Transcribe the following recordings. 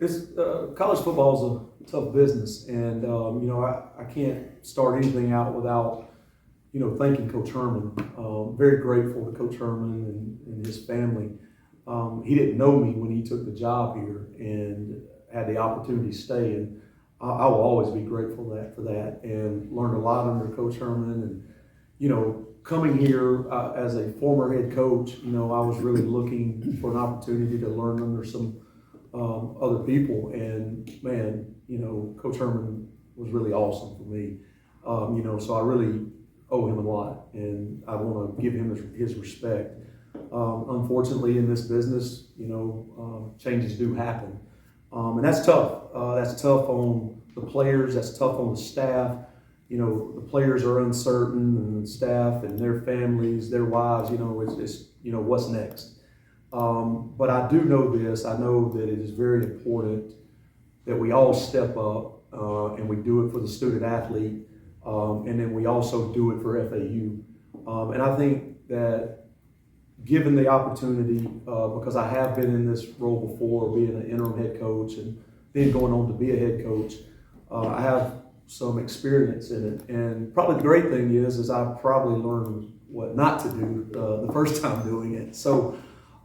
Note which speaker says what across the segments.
Speaker 1: It's college football is a tough business, and I can't start anything out without thanking Coach Herman. Very grateful to Coach Herman and his family. He didn't know me when he took the job here and had the opportunity to stay, and I will always be grateful for that. And learned a lot under Coach Herman, and coming here as a former head coach, I was really looking for an opportunity to learn under some other people, and man, Coach Herman was really awesome for me. So I really owe him a lot, and I want to give him his respect. Unfortunately, in this business, changes do happen, and that's tough. That's tough on the players. That's tough on the staff. The players are uncertain, and the staff and their families, their wives. It's what's next. But I do know this. I know that it is very important that we all step up and we do it for the student athlete, and then we also do it for FAU. And I think that given the opportunity, because I have been in this role before, being an interim head coach and then going on to be a head coach, I have some experience in it. And probably the great thing is I probably learned what not to do the first time doing it. So,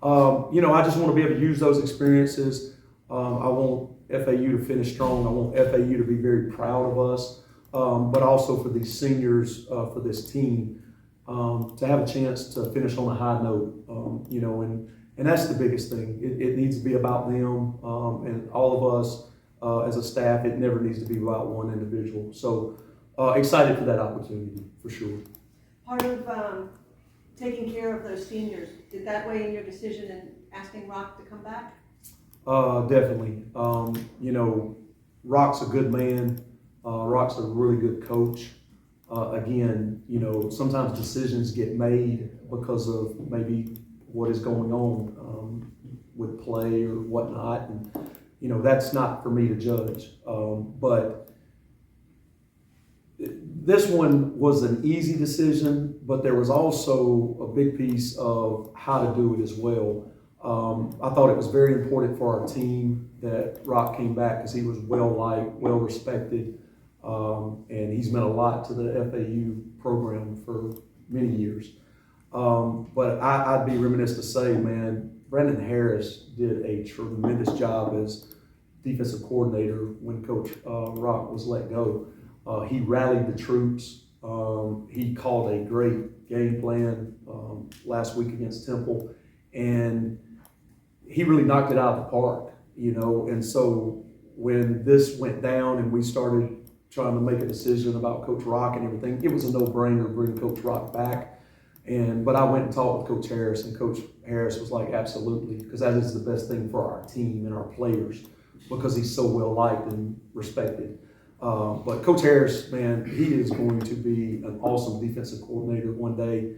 Speaker 1: I just want to be able to use those experiences. I want FAU to finish strong. I want FAU to be very proud of us, but also for these seniors, for this team, to have a chance to finish on a high note, and that's the biggest thing. It needs to be about them, and all of us as a staff. It never needs to be about one individual. So excited for that opportunity, for sure.
Speaker 2: Part of taking care of those seniors, did that weigh in your decision in asking Rock to come back?
Speaker 1: Definitely. Rock's a good man. Rock's a really good coach. Again, sometimes decisions get made because of maybe what is going on with play or whatnot, and that's not for me to judge. But this one was an easy decision, but there was also a big piece of how to do it as well. I thought it was very important for our team that Rock came back because he was well-liked, well-respected, and he's meant a lot to the FAU program for many years. But I'd be remiss to say, man, Brandon Harris did a tremendous job as defensive coordinator when Coach Rock was let go. He rallied the troops. He called a great game plan last week against Temple, and he really knocked it out of the park, And so when this went down and we started trying to make a decision about Coach Rock and everything, it was a no-brainer to bring Coach Rock back. But I went and talked with Coach Harris, and Coach Harris was like, absolutely, because that is the best thing for our team and our players, because he's so well-liked and respected. But Coach Harris, man, he is going to be an awesome defensive coordinator one day.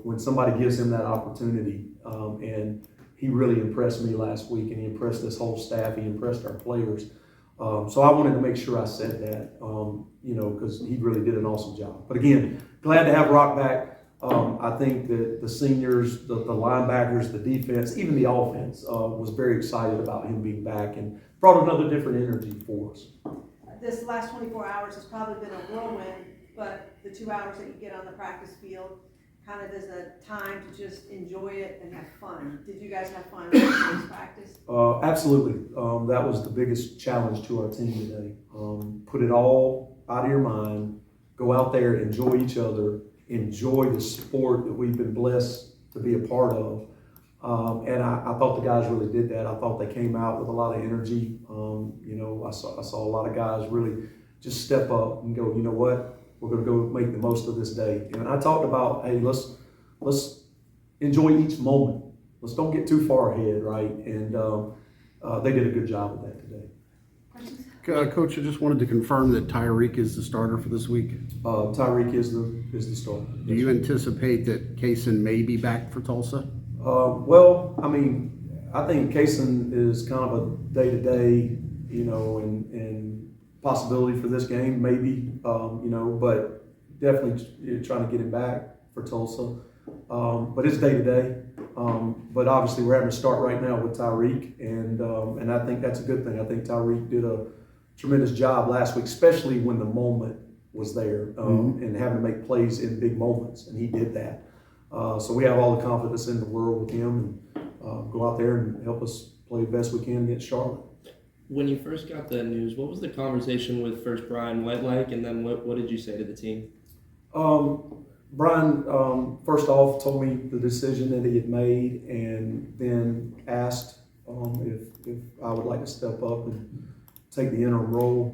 Speaker 1: When somebody gives him that opportunity, and he really impressed me last week, and he impressed this whole staff. He impressed our players. So I wanted to make sure I said that, because he really did an awesome job. But again, glad to have Rock back. I think that the seniors, the linebackers, the defense, even the offense was very excited about him being back and brought another different energy for us.
Speaker 2: This last 24 hours has probably been a whirlwind, but the 2 hours that you get on the practice field kind of is a time to just enjoy it and have fun. Did you guys have fun with today's practice?
Speaker 1: Absolutely. That was the biggest challenge to our team today. Put it all out of your mind, go out there, enjoy each other, enjoy the sport that we've been blessed to be a part of. And I thought the guys really did that. I thought they came out with a lot of energy. I saw a lot of guys really just step up and go, you know what? We're going to go make the most of this day. And I talked about, hey, let's enjoy each moment. Let's don't get too far ahead, right? And they did a good job with that today.
Speaker 3: Coach, I just wanted to confirm that Tyreek is the starter for this week.
Speaker 1: Tyreek is the starter.
Speaker 3: Do you anticipate that Kaysen may be back for Tulsa?
Speaker 1: Well, I think Kaysen is kind of a day-to-day, and possibility for this game, maybe, but definitely trying to get him back for Tulsa. But it's day-to-day. But obviously we're having to start right now with Tyreek, and I think that's a good thing. I think Tyreek did a tremendous job last week, especially when the moment was there, and having to make plays in big moments, and he did that. So we have all the confidence in the world with him, and go out there and help us play the best we can against Charlotte.
Speaker 4: When you first got the news, what was the conversation with first Brian White like, and then what did you say to the team?
Speaker 1: Brian, first off, told me the decision that he had made, and then asked if I would like to step up and take the interim role.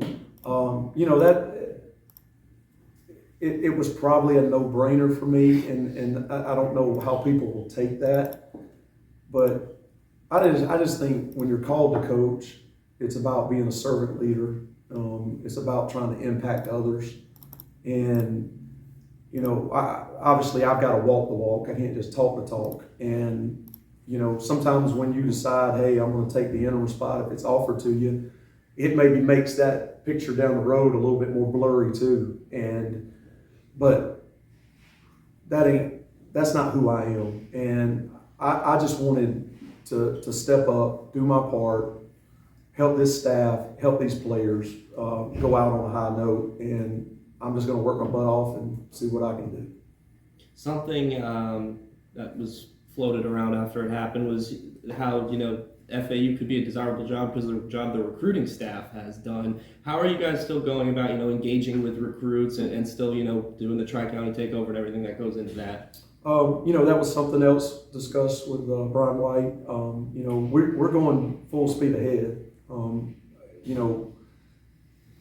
Speaker 1: It was probably a no-brainer for me, and I don't know how people will take that, but I just think when you're called to coach, it's about being a servant leader. It's about trying to impact others, and obviously I've got to walk the walk. I can't just talk the talk. And sometimes when you decide, hey, I'm going to take the interim spot if it's offered to you, it maybe makes that picture down the road a little bit more blurry too. But that's not who I am. And I just wanted to step up, do my part, help this staff, help these players go out on a high note, and I'm just going to work my butt off and see what I can do.
Speaker 4: Something that was floated around after it happened was how FAU could be a desirable job because of the job the recruiting staff has done. How are you guys still going about engaging with recruits and still doing the Tri-County takeover and everything that goes into that?
Speaker 1: That was something else discussed with Brian White. We're going full speed ahead.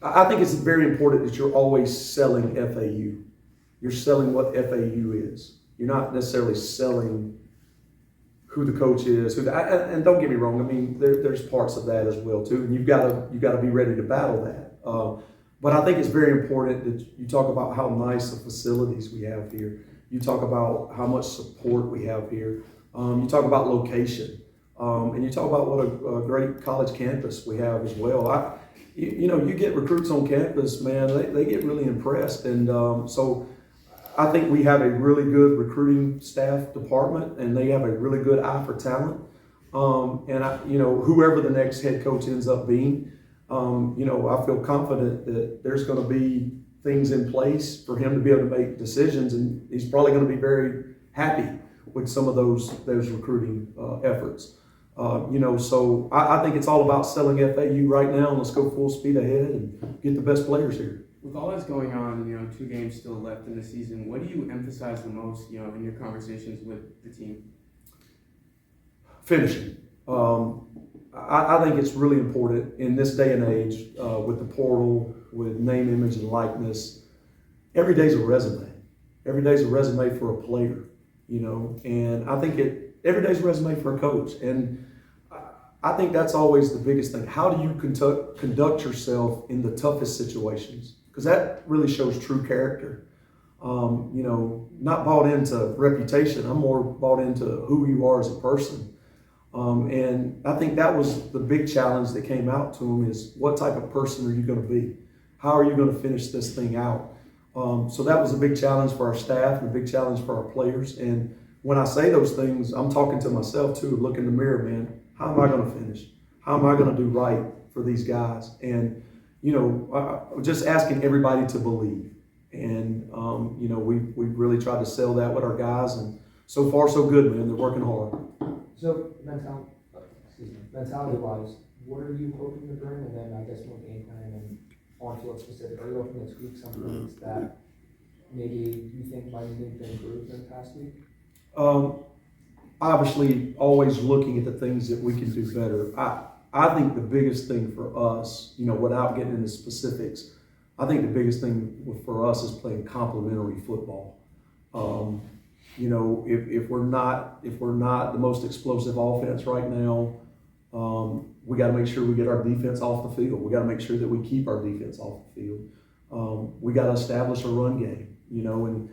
Speaker 1: I think it's very important that you're always selling FAU. You're selling what FAU is. You're not necessarily selling who the coach is. And don't get me wrong. I mean, there's parts of that as well too, and you've got to be ready to battle that. But I think it's very important that you talk about how nice the facilities we have here. You talk about how much support we have here. You talk about location, and you talk about what a great college campus we have as well. You get recruits on campus, man, they get really impressed. And so I think we have a really good recruiting staff department, and they have a really good eye for talent. Whoever the next head coach ends up being, I feel confident that there's going to be things in place for him to be able to make decisions, and he's probably going to be very happy with some of those recruiting efforts. So I think it's all about selling FAU right now, and let's go full speed ahead and get the best players here.
Speaker 5: With all that's going on, 2 games still left in the season, what do you emphasize the most, in your conversations with the team?
Speaker 1: Finishing. I think it's really important in this day and age with the portal, with name, image, and likeness. Every day's a resume. Every day's a resume for a player, and I think every day's a resume for a coach. And I think that's always the biggest thing. How do you conduct yourself in the toughest situations? Because that really shows true character. Not bought into reputation. I'm more bought into who you are as a person. And I think that was the big challenge that came out to him is what type of person are you going to be? How are you going to finish this thing out? So that was a big challenge for our staff and a big challenge for our players. And when I say those things, I'm talking to myself too. Look in the mirror, man. How am I going to finish? How am I going to do right for these guys? And, just asking everybody to believe. And, we really tried to sell that with our guys. And so far, so good, man. They're working hard.
Speaker 6: So mentality-wise, what are you hoping to bring? And then I guess more game plan and on-field specific. Are you hoping to tweak some things that maybe you think might need to improve in the past week?
Speaker 1: Obviously, always looking at the things that we can do better. I think the biggest thing for us, without getting into specifics, I think the biggest thing for us is playing complementary football. If we're not the most explosive offense right now, we got to make sure we get our defense off the field. We got to make sure that we keep our defense off the field. We got to establish a run game, and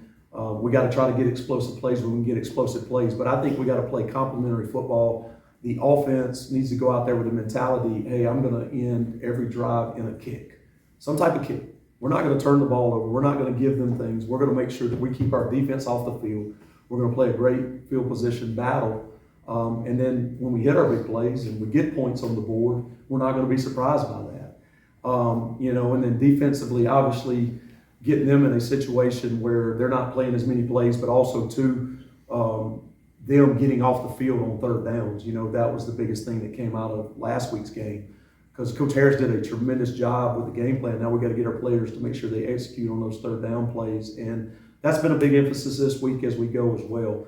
Speaker 1: we got to try to get explosive plays when we can get explosive plays. But I think we got to play complementary football. The offense needs to go out there with a mentality, hey, I'm going to end every drive in a kick, some type of kick. We're not going to turn the ball over. We're not going to give them things. We're going to make sure that we keep our defense off the field. We're going to play a great field position battle. And then when we hit our big plays and we get points on the board, we're not going to be surprised by that. And then defensively, obviously, getting them in a situation where they're not playing as many plays, but also too, them getting off the field on third downs. That was the biggest thing that came out of last week's game, because Coach Harris did a tremendous job with the game plan. Now we got to get our players to make sure they execute on those third down plays, and that's been a big emphasis this week as we go as well.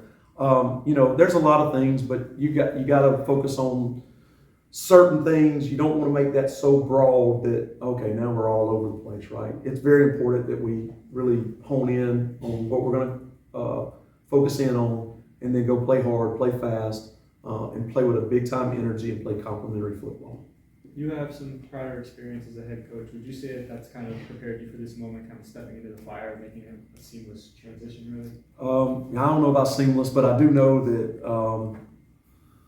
Speaker 1: There's a lot of things, but you got to focus on certain things. You don't want to make that so broad that, okay, now we're all over the place, right? It's very important that we really hone in on what we're going to focus in on, and then go play hard, play fast, and play with a big-time energy and play complementary football.
Speaker 7: You have some prior experience as a head coach. Would you say that that's kind of prepared you for this moment, kind of stepping into the fire, making a seamless transition, really?
Speaker 1: I don't know about seamless, but I do know that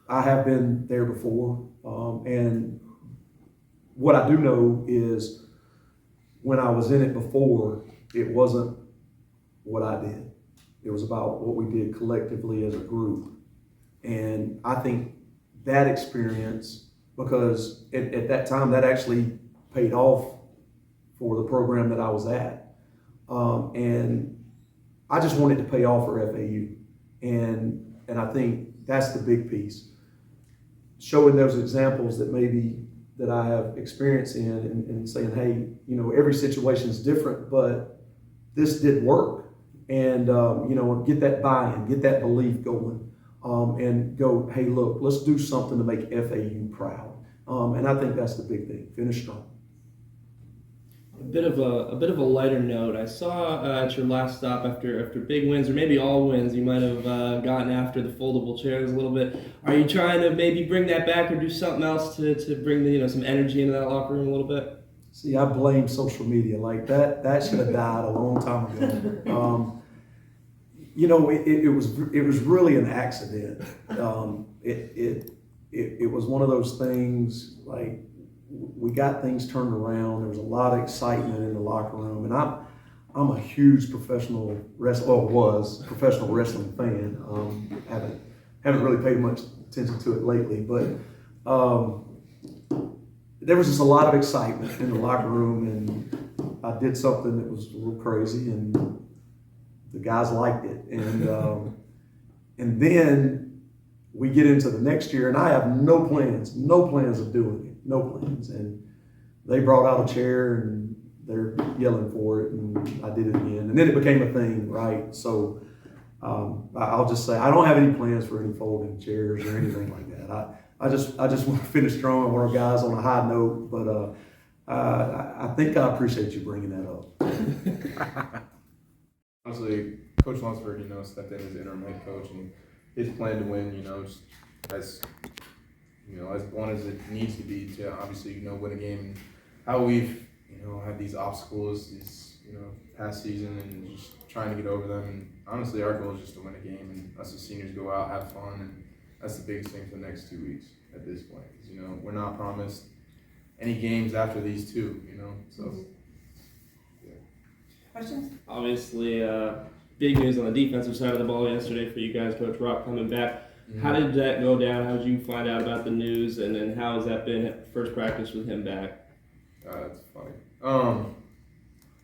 Speaker 1: I have been there before. And what I do know is when I was in it before, it wasn't what I did. It was about what we did collectively as a group. And I think that experience, because at that time that actually paid off for the program that I was at. And I just wanted to pay off for FAU. And I think that's the big piece. Showing those examples that maybe that I have experience in, and saying, hey, every situation is different, but this did work. And, get that buy-in, get that belief going, and go, hey, look, let's do something to make FAU proud. And I think that's the big thing, finish strong.
Speaker 4: A bit of a lighter note. I saw at your last stop after big wins, or maybe all wins, you might have gotten after the foldable chairs a little bit. Are you trying to maybe bring that back, or do something else to bring some energy into that locker room a little bit?
Speaker 1: See, I blame social media. Like that should have died a long time ago. It was really an accident. It was one of those things, like, we got things turned around. There was a lot of excitement in the locker room, and I'm a huge professional wrestling fan. Haven't really paid much attention to it lately, but there was just a lot of excitement in the locker room, and I did something that was a little crazy, and the guys liked it, and then we get into the next year, and I have no plans of doing it, no plans. And they brought out a chair, and they're yelling for it, and I did it again. And then it became a thing, right? So I'll just say I don't have any plans for any folding chairs or anything like that. I just want to finish strong. I want our guys on a high note, but I think I appreciate you bringing that up.
Speaker 8: Honestly, Coach Lunsford, stepped in as interim head coach, and his plan to win, as blunt as it needs to be to obviously, win a game. And how we've, had these obstacles, past season, and just trying to get over them. And honestly, our goal is just to win a game, and us as seniors go out, have fun, and that's the biggest thing for the next 2 weeks at this point. Because, we're not promised any games after these two, so. Yeah.
Speaker 2: Questions?
Speaker 4: Obviously, big news on the defensive side of the ball yesterday for you guys, Coach Rock coming back. Mm-hmm. How did that go down? How did you find out about the news, and then how has that been at first practice with him back?
Speaker 8: That's funny.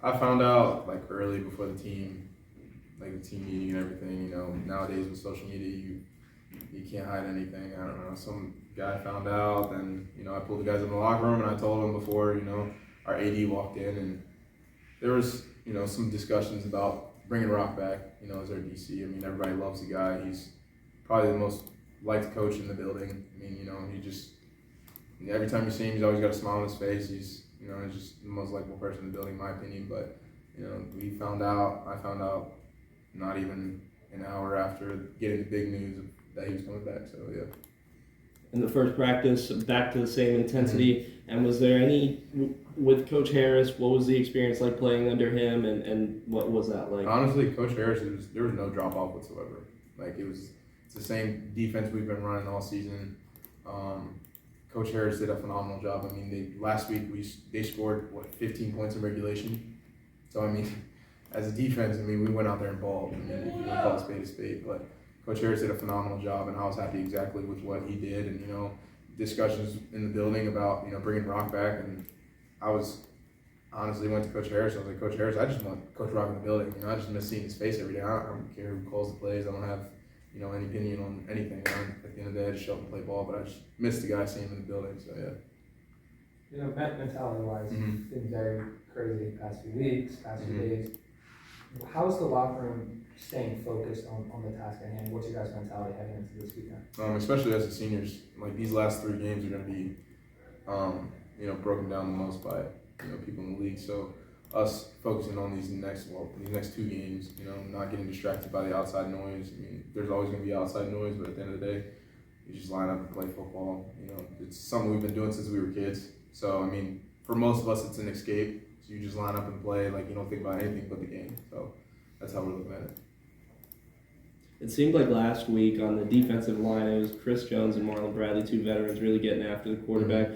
Speaker 8: I found out early before the team meeting and everything. Nowadays with social media, you can't hide anything. I don't know. Some guy found out, and I pulled the guys in the locker room, and I told them before our AD walked in, and there was some discussions about bringing Rock back, as our DC. I mean, everybody loves the guy. He's probably the most liked coach in the building. I mean, he just, every time you see him, he's always got a smile on his face. He's just the most likable person in the building, in my opinion. But, I found out not even an hour after getting the big news that he was coming back. So, yeah.
Speaker 4: In the first practice, back to the same intensity. Mm-hmm. And was there any, with Coach Harris, what was the experience like playing under him, and what was that like?
Speaker 8: Honestly, Coach Harris, there was no drop off whatsoever. It's the same defense we've been running all season. Coach Harris did a phenomenal job. I mean, last week they scored 15 points in regulation. So I mean, as a defense, I mean, we went out there and balled. I mean, we call spade a spade, but Coach Harris did a phenomenal job, and I was happy exactly with what he did. And discussions in the building about bringing Rock back, and I was honestly went to Coach Harris. I was like, Coach Harris, I just want Coach Rock in the building. I just miss seeing his face every day. I don't care who calls the plays. I don't have any opinion on anything. At the end of the day, I just show up and play ball, but I just miss the guy seeing him in the building. So yeah.
Speaker 6: Mentality-wise,
Speaker 8: Mhm.
Speaker 6: it's been very crazy the past few weeks, past few
Speaker 8: Mhm.
Speaker 6: days. How's the locker room staying focused on the task at hand? What's your guys' mentality heading into this weekend?
Speaker 8: Especially as the seniors, like these last 3 games are going to be, broken down the most by people in the league. So us focusing on these next 2 games, not getting distracted by the outside noise. I mean, there's always going to be outside noise, but at the end of the day, you just line up and play football. It's something we've been doing since we were kids. So I mean, for most of us, it's an escape. So you just line up and play, like you don't think about anything but the game. So that's how we're looking at it.
Speaker 4: It seemed like last week on the defensive line, it was Chris Jones and Marlon Bradley, 2 veterans, really getting after the quarterback.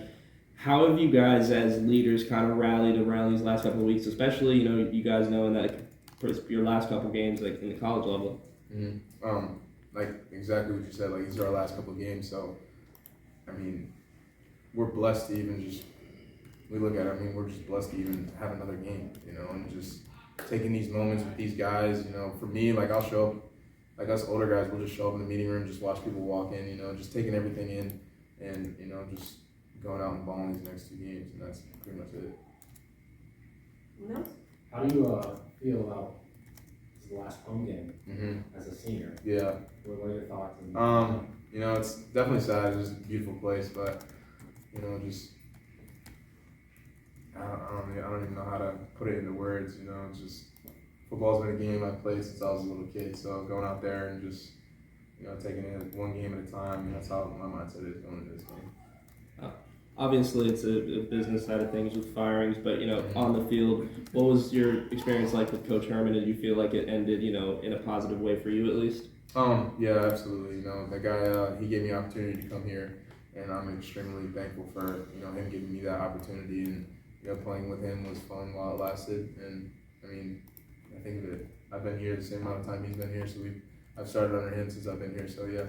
Speaker 4: How have you guys as leaders kind of rallied around these last couple of weeks, especially, you guys knowing that your last couple of games, like in the college level?
Speaker 8: Mm-hmm. Like exactly what you said, like these are our last couple of games. So, I mean, we're blessed to even we're just blessed to even have another game, and just taking these moments with these guys, for me, like I'll show up, like us older guys, we'll just show up in the meeting room, just watch people walk in, just taking everything in and, just going out and balling these next 2 games, and that's pretty much it.
Speaker 2: Who knows?
Speaker 9: How do you feel about this last home game
Speaker 8: Mm-hmm.
Speaker 9: as a senior?
Speaker 8: Yeah.
Speaker 9: What are your thoughts?
Speaker 8: It's definitely sad. It's just a beautiful place, but just I don't even know how to put it into words. It's just football's been a game I've played since I was a little kid. So going out there and just taking it 1 game at a time. That's how my mindset is going into this game.
Speaker 4: Obviously, it's a business side of things with firings, but on the field, what was your experience like with Coach Herman? Did you feel like it ended, in a positive way for you at least?
Speaker 8: Yeah, absolutely. That guy, he gave me the opportunity to come here, and I'm extremely thankful for him giving me that opportunity. And playing with him was fun while it lasted. And I mean, I think that I've been here the same amount of time he's been here, so I've started under him since I've been here. So yeah,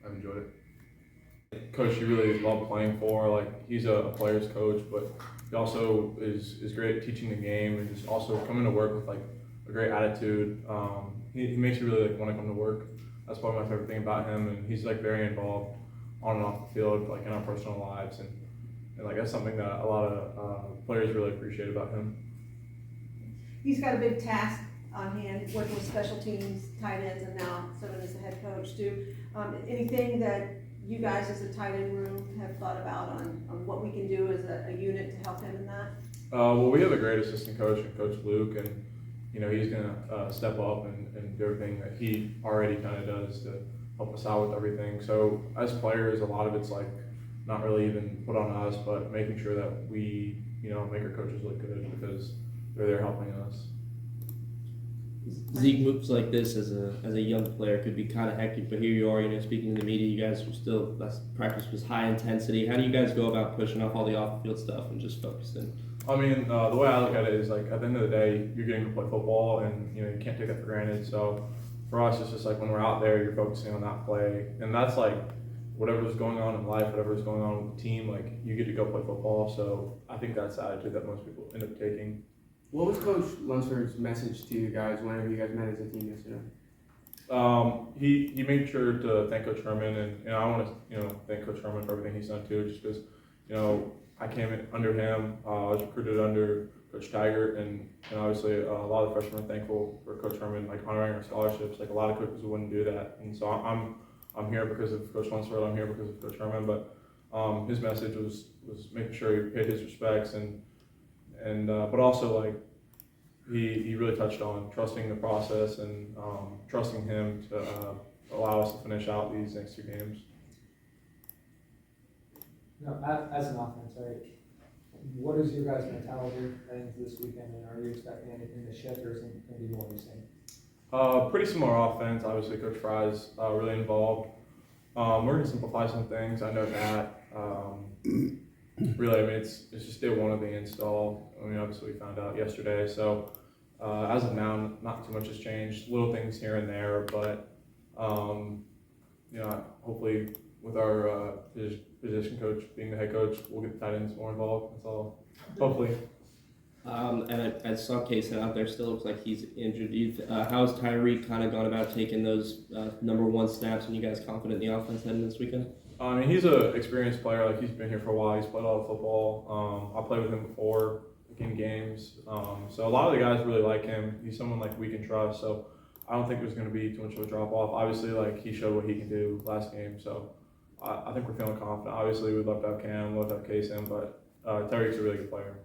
Speaker 8: I've enjoyed it.
Speaker 10: Coach, he really loved playing for. Like, he's a player's coach, but he also is great at teaching the game and just also coming to work with like a great attitude. He makes you really want to come to work. That's probably my favorite thing about him, and he's like very involved on and off the field, like in our personal lives, and like that's something that a lot of players really appreciate about him.
Speaker 2: He's got a big task on hand, working with special teams, tight ends, and now serving as the head coach too. Anything that you guys as a tight end room have thought about on what we can do as a unit to help him in that?
Speaker 10: Well, we have a great assistant coach, Coach Luke, and he's gonna step up and do everything that he already kind of does to help us out with everything. So as players, a lot of it's like not really even put on us, but making sure that we make our coaches look good because they're there helping us.
Speaker 4: Zeke moves like this as a young player could be kind of hectic, but here you are, speaking to the media, you guys were still, practice was high intensity. How do you guys go about pushing off all the off-the-field stuff and just focusing?
Speaker 10: I mean, the way I look at it is like at the end of the day, you're getting to play football, and you can't take that for granted. So for us, it's just like when we're out there, you're focusing on that play, and that's like whatever's going on in life, whatever's going on with the team, like you get to go play football. So I think that's the attitude that most people end up taking.
Speaker 5: What was Coach Lunsford's message to you guys whenever you guys met as a team yesterday?
Speaker 10: He made sure to thank Coach Herman, and I want to thank Coach Herman for everything he's done too. Just because I came in under him, I was recruited under Coach Tiger, and obviously a lot of the freshmen are thankful for Coach Herman like honoring our scholarships. Like a lot of coaches wouldn't do that, and so I'm here because of Coach Lunsford. I'm here because of Coach Herman, but his message was making sure he paid his respects and but also like he really touched on trusting the process and trusting him to allow us to finish out these next 2 games.
Speaker 6: As an offense, right? What is your guys' mentality heading into this weekend, and are you expecting anything to shift, or is it going to be more of the same?
Speaker 10: Pretty similar offense. Obviously, Coach Fry's really involved. We're going to simplify some things. I know that. Really, I mean, it's just day 1 of the install. I mean, obviously, we found out yesterday. So, As of now, not too much has changed. Little things here and there, but hopefully with our position coach being the head coach, we'll get the tight ends more involved. That's all. Hopefully.
Speaker 4: And I saw Kaysen out there. Still looks like he's injured. How's Tyreek kind of gone about taking those number one snaps? And you guys confident in the offense heading this weekend?
Speaker 10: I mean, he's an experienced player. Like, he's been here for a while. He's played a lot of football. I played with him before in games. So a lot of the guys really like him. He's someone like we can trust. So I don't think there's going to be too much of a drop off. Obviously, like, he showed what he can do last game. So I think we're feeling confident. Obviously, we'd love to have Cam, love to have Kaysen, but Tyreek's a really good player.